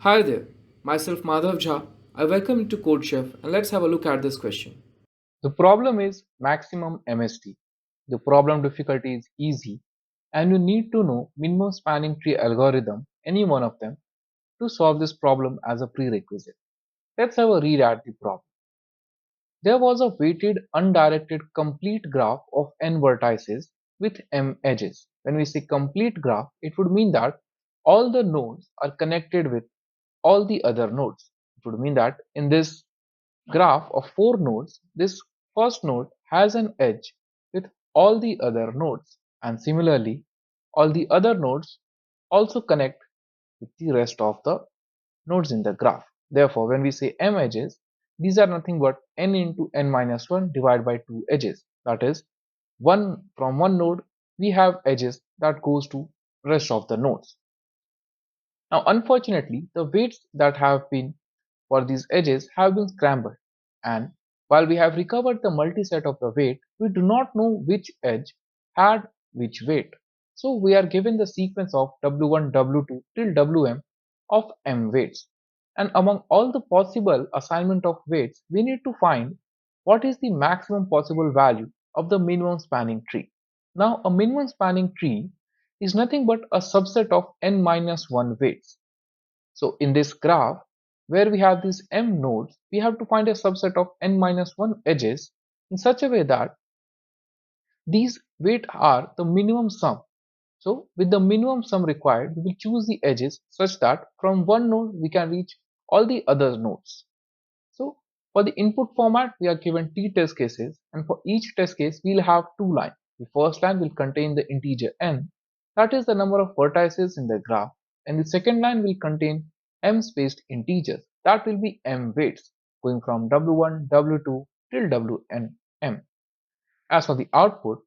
Hi there, myself Madhav Jha. I welcome you to CodeChef and let's have a look at this question. The problem is maximum MST. The problem difficulty is easy and you need to know minimum spanning tree algorithm, any one of them, to solve this problem as a prerequisite. Let's have a read at the problem. There was a weighted undirected complete graph of n vertices with m edges. When we say complete graph, it would mean that all the nodes are connected with all the other nodes. It would mean that in this graph of 4 nodes, this first node has an edge with all the other nodes, and similarly, all the other nodes also connect with the rest of the nodes in the graph. Therefore, when we say m edges, these are nothing but n into n minus 1 divided by 2 edges. That is, from one node we have edges that goes to rest of the nodes. Now, unfortunately, the weights that have been for these edges have been scrambled, and while we have recovered the multiset of the weight, we do not know which edge had which weight. So we are given the sequence of W1, W2 till Wm of m weights. And among all the possible assignment of weights, we need to find what is the maximum possible value of the minimum spanning tree. Now, a minimum spanning tree is nothing but a subset of n minus 1 weights. So in this graph, where we have these m nodes, we have to find a subset of n minus 1 edges in such a way that these weight are the minimum sum. So with the minimum sum required, we will choose the edges such that from one node we can reach all the other nodes. So for the input format, we are given t test cases, and for each test case, we'll have two lines. The first line will contain the integer n, that is the number of vertices in the graph, and the second line will contain m spaced integers, that will be m weights, going from w1, w2 till wn. As for the output,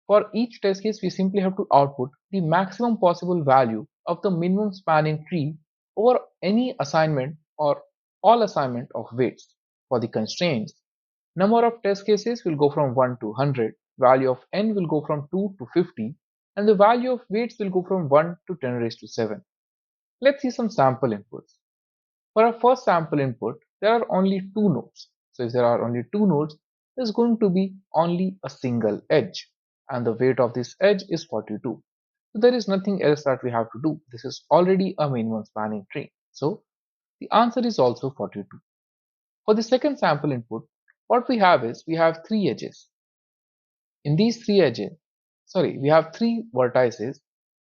for each test case, we simply have to output the maximum possible value of the minimum spanning tree over any assignment or all assignment of weights. For the constraints, number of test cases will go from 1 to 100, value of n will go from 2 to 50, and the value of weights will go from 1 to 10 raised to 7. Let's see some sample inputs. For our first sample input, there are only two nodes. So if there are only two nodes, there's going to be only a single edge, and the weight of this edge is 42. So there is nothing else that we have to do. This is already a minimum spanning tree. So the answer is also 42. For the second sample input, what we have is we have three edges. In these three edges, we have three vertices,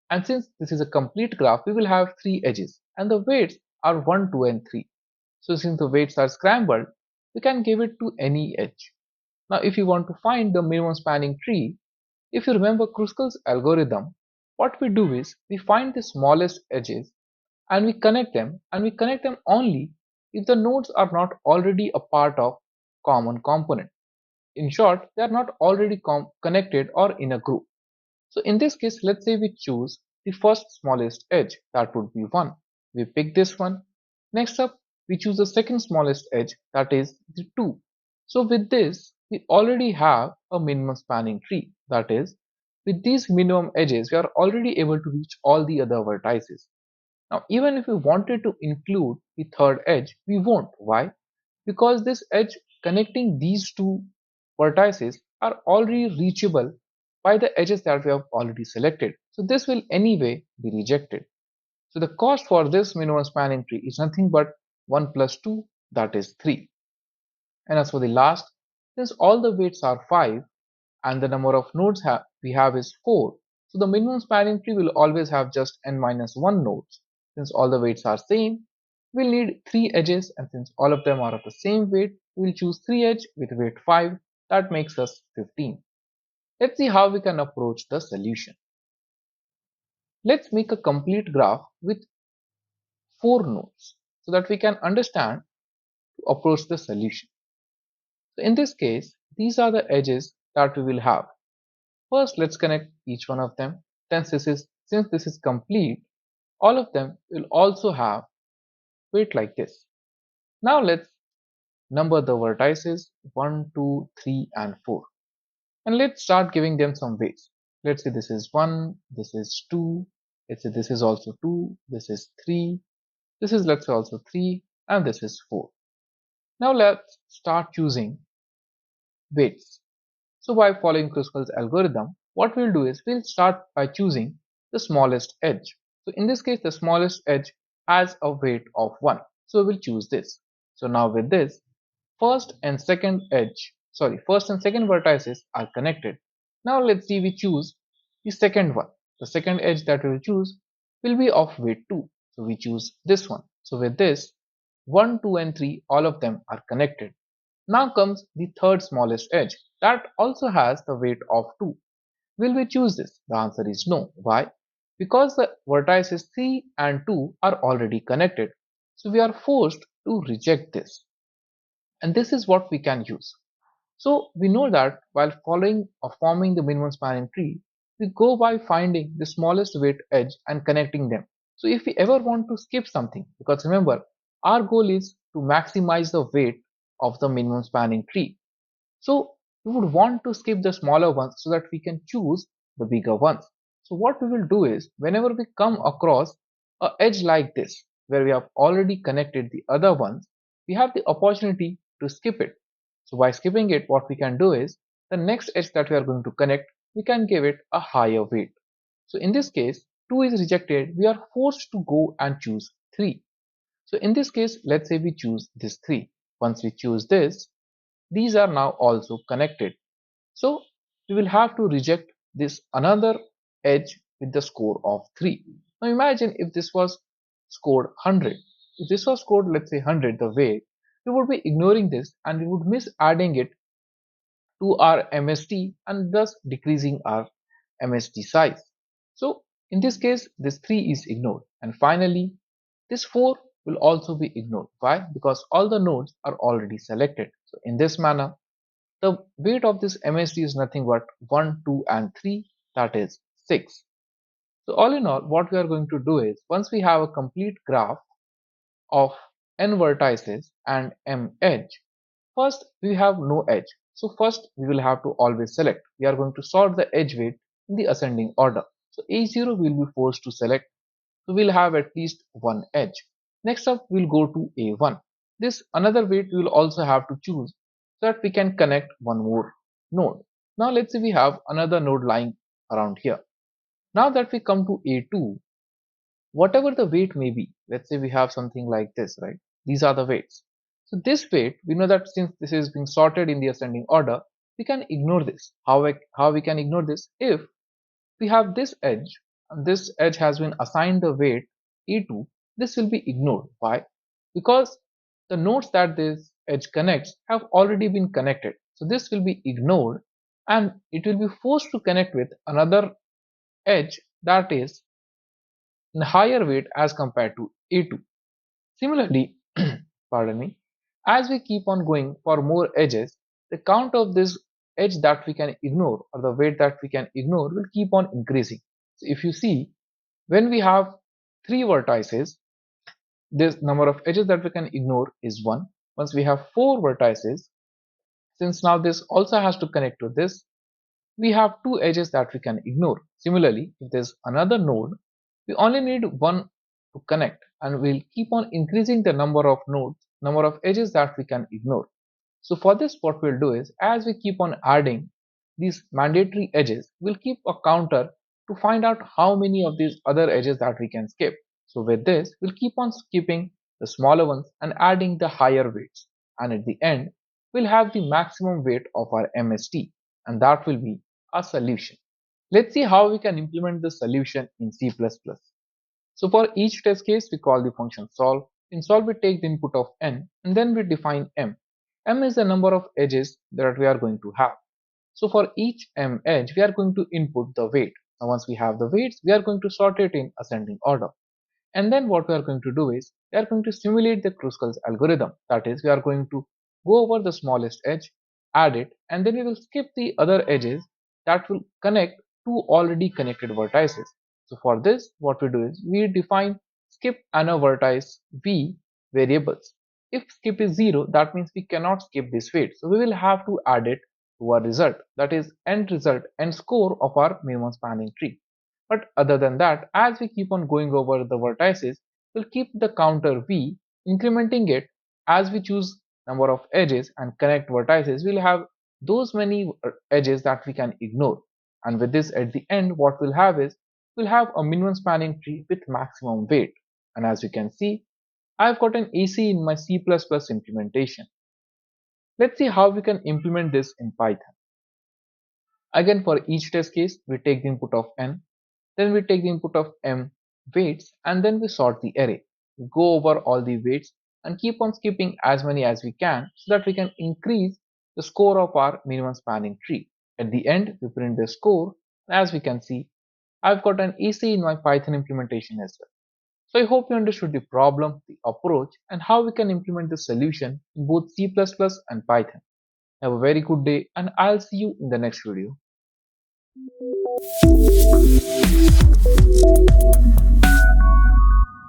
and since this is a complete graph, we will have three edges, and the weights are 1, 2, and 3. So since the weights are scrambled, we can give it to any edge. Now, if you want to find the minimum spanning tree, if you remember Kruskal's algorithm, what we do is we find the smallest edges and we connect them only if the nodes are not already a part of common component. In short, they are not already connected or in a group. So in this case, let's say we choose the first smallest edge, that would be 1. We pick this one. Next up, we choose the second smallest edge, that is the 2. So with this, we already have a minimum spanning tree. That is, with these minimum edges, we are already able to reach all the other vertices. Now, even if we wanted to include the third edge, we won't. Why? Because this edge connecting these two vertices are already reachable by the edges that we have already selected. So this will anyway be rejected. So the cost for this minimum spanning tree is nothing but 1 plus 2, that is 3. And as for the last, since all the weights are 5 and the number of nodes we have is 4, so the minimum spanning tree will always have just n minus 1 nodes. Since all the weights are same, we'll need 3 edges, and since all of them are of the same weight, we'll choose 3 edge with weight 5. That makes us 15. Let's see how we can approach the solution. Let's make a complete graph with 4 nodes so that we can understand to approach the solution. So in this case, these are the edges that we will have. First, let's connect each one of them. Since this is complete, all of them will also have weight like this. Now let's number the vertices 1, 2, 3, and 4. And let's start giving them some weights. Let's say this is 1, this is 2, let's say this is also 2, this is 3, This is, let's say, also 3, and this is 4. Now let's start choosing weights. So by following Kruskal's algorithm, what we'll do is we'll start by choosing the smallest edge. So in this case, the smallest edge has a weight of 1. So we'll choose this. So now with this, first and second vertices are connected. Now let's see we choose the second one. The second edge that we will choose will be of weight 2. So we choose this one. So with this, 1, 2 and 3, all of them are connected. Now comes the third smallest edge that also has the weight of 2. Will we choose this? The answer is no. Why? Because the vertices 3 and 2 are already connected. So we are forced to reject this. And this is what we can use. So we know that while following or forming the minimum spanning tree, we go by finding the smallest weight edge and connecting them. So if we ever want to skip something, because remember, our goal is to maximize the weight of the minimum spanning tree. So we would want to skip the smaller ones so that we can choose the bigger ones. So what we will do is whenever we come across a edge like this, where we have already connected the other ones, we have the opportunity to skip it. So by skipping it, what we can do is the next edge that we are going to connect, we can give it a higher weight. So in this case, 2 is rejected, we are forced to go and choose 3. So in this case, let's say we choose this 3. Once we choose this, these are now also connected. So we will have to reject this another edge with the score of 3. Now imagine if this was scored 100. If this was scored, let's say 100 the way, we would be ignoring this and we would miss adding it to our MST and thus decreasing our MST size. So in this case, this 3 is ignored. And finally, this 4 will also be ignored. Why? Because all the nodes are already selected. So in this manner, the weight of this MST is nothing but 1, 2 and 3, that is 6. So all in all, what we are going to do is once we have a complete graph of n vertices and m edge, first we have no edge. So first we will have to always select. We are going to sort the edge weight in the ascending order. So A0 will be forced to select. So we'll have at least one edge. Next up, we'll go to A1. This another weight we will also have to choose so that we can connect one more node. Now let's say we have another node lying around here. Now that we come to A2, whatever the weight may be, let's say we have something like this, right? These are the weights. So this weight, we know that since this is being sorted in the ascending order, we can ignore this. How we can ignore this? If we have this edge and this edge has been assigned the weight E2, this will be ignored. Why? Because the nodes that this edge connects have already been connected. So this will be ignored and it will be forced to connect with another edge that is in higher weight as compared to A2. Similarly, pardon me, as we keep on going for more edges, the count of this edge that we can ignore or the weight that we can ignore will keep on increasing. So if you see, when we have 3 vertices, this number of edges that we can ignore is 1. Once we have 4 vertices, since now this also has to connect to this, we have 2 edges that we can ignore. Similarly, if there's another node, we only need one to connect and we'll keep on increasing the number of nodes, number of edges that we can ignore. So for this, what we'll do is as we keep on adding these mandatory edges, we'll keep a counter to find out how many of these other edges that we can skip. So with this, we'll keep on skipping the smaller ones and adding the higher weights. And at the end, we'll have the maximum weight of our MST, and that will be our solution. Let's see how we can implement the solution in C++. So for each test case, we call the function solve. In solve, we take the input of n and then we define m. M is the number of edges that we are going to have. So for each m edge, we are going to input the weight. Now once we have the weights, we are going to sort it in ascending order. And then what we are going to do is we are going to simulate the Kruskal's algorithm. That is, we are going to go over the smallest edge, add it, and then we will skip the other edges that will connect two already connected vertices. So for this, what we do is we define skip and a vertex v variables. If skip is 0, that means we cannot skip this weight. So we will have to add it to our result. That is end result, end score of our minimum spanning tree. But other than that, as we keep on going over the vertices, will keep the counter v, incrementing it as we choose number of edges and connect vertices. We'll have those many edges that we can ignore. And with this at the end, what we'll have is we'll have a minimum spanning tree with maximum weight. And as you can see, I've got an AC in my C++ implementation. Let's see how we can implement this in Python. Again, for each test case, we take the input of n, then we take the input of m weights, and then we sort the array. We go over all the weights and keep on skipping as many as we can so that we can increase the score of our minimum spanning tree. At the end, we print the score. As we can see, I've got an AC in my Python implementation as well. So I hope you understood the problem, the approach, and how we can implement the solution in both C++ and Python. Have a very good day, and I'll see you in the next video.